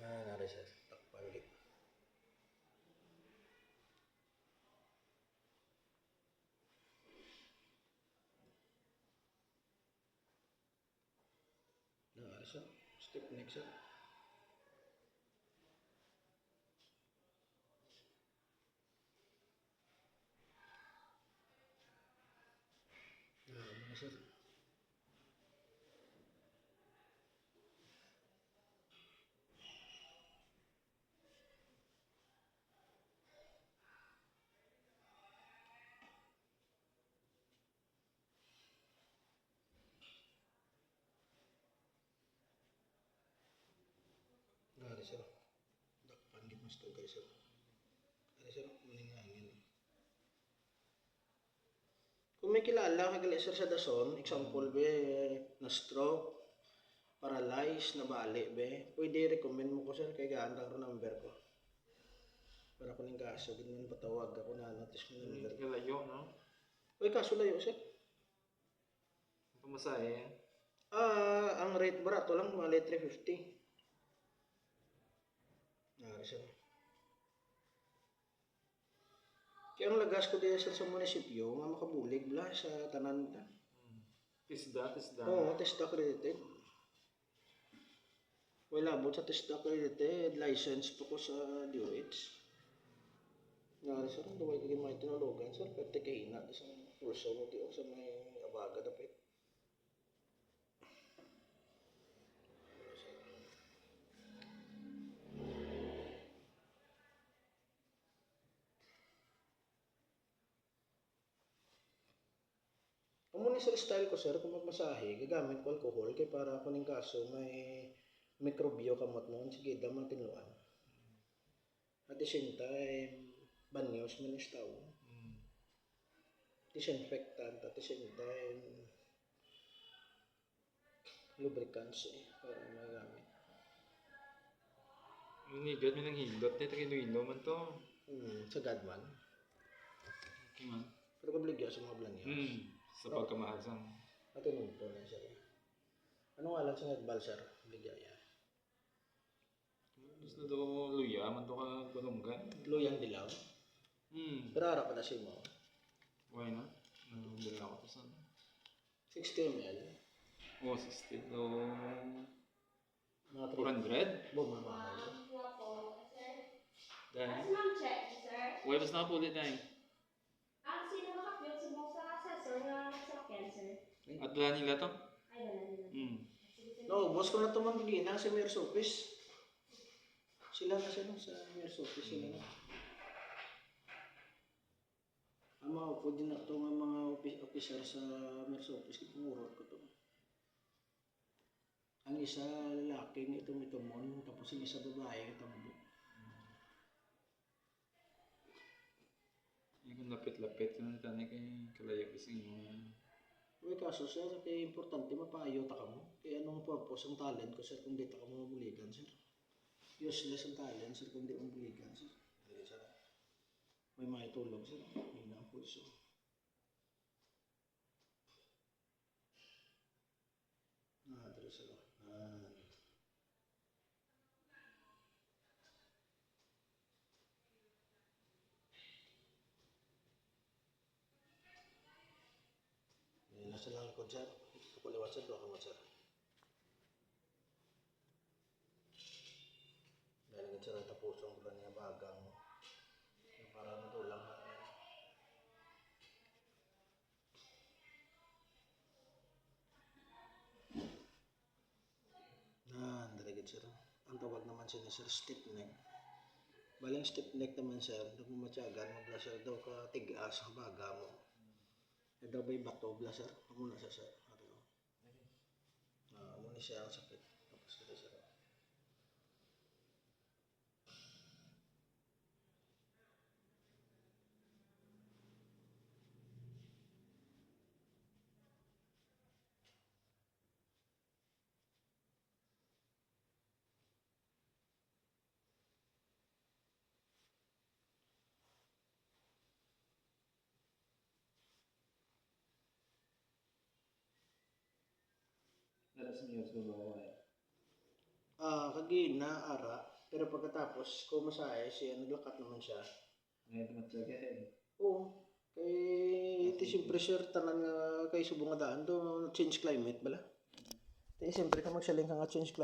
Nari sir, takpan ulit. Nari sir, step next sir. Nari sir. Nari sir, takpan git mas tugay sir. Nari sir, maningangin. Kung may kilala kagali sir sa dason, example be, na stroke, paralyzed, nabali be, pwede recommend mo ko sir kay gaantang ko number ko. Para ko ning kaso, ganyan patawag ako na notice mo number ko. Layo, no? Uy, kaso layo sir. Pamasahe. Ang rate barato lang, mali 350. Nari sir. Kaya ang lagas ko din sir sa munisipyo, nga makabulig bla sa tanan na. Tisda. Oo, TESDA accredited. Wala abot sa TESDA accredited, license po ko sa DOH. Nari sir, ang duway kagin may tinulugan sir, pwede kay ina sa pulso mo tiyo sa may abaga dapit. Amo ni sir style ko sir, kung magmasahe, gagamit ko alcohol kay para kuning kaso may mikrobyo kamot mo, sige daman tinuan. At the same time, banyos man is tao. Disinfectant at the same time, lubricants para magamit. Hinigot, may nanghilot. Dito kinuilo man to. Sagad man. Okay man. Pero kabligya sa mga blangyos. Sa pagkamahasang. At inunto na siya. Ano nga lang sa herbal sir? Bigya yan. Gusto na to luya, man to ka balunggan. Luyang dilaw. Pero harap pa na siya mo. Why not? Nabili ako to sa 60 ml. Oh, 60. So, Mga 400? Bumamahal. Dahil? Ma'am check, sir. Why was napulit na eh? Ang sino makapiyot sa mga assessor na sakyan, sir? At wala nila to? Ay, wala nila. No, boss ko na tumanggi na sa mayor's office. Sila na sila sa mayor's office sila na. Ang mga upo din na ito ng mga officer sa mayor's office, pumurot ko to. Ang isa lalaki ng itong itumon, tapos ang isa babae itambo. Yung lapit-lapit yung tanay kay kalayo kasi yung Uy, kaso sir, kaya importante mapayo ta ka mo. Kaya anong purpose ang talent ko sir kung di ta ka mo mabuligan sir? Useless ang talent sir kung di mo mabuligan sir. Hindi sir. May maitulog sir. May na ang pulso. Dito sir. Nasa lang ko sir. Kuliwat sir, doon ka mo sir. Dahil sir, tapusong ko lang niya bagang. Para matulang ha. Dalagid sir. Ang tawag naman siya ni sir, stiff neck. Balang stiff neck naman sir, nagmamatyagan, mabla sir daw ka tigas ang baga mo. E daw ba'y bato, bla sir? Muna siya sir. Muna siya ang sakit. Tapos kita sir. Dalas mo yung bawa eh. Kagina, ara. Pero pagkatapos, kung masahe, siya naglakat naman siya. Ngayon tumatsaga eh. Oo. Kay iti siyempre sir, tanan nga kay subong nga daan do, change climate bala. Iti siyempre ka magsaling ka nga change climate.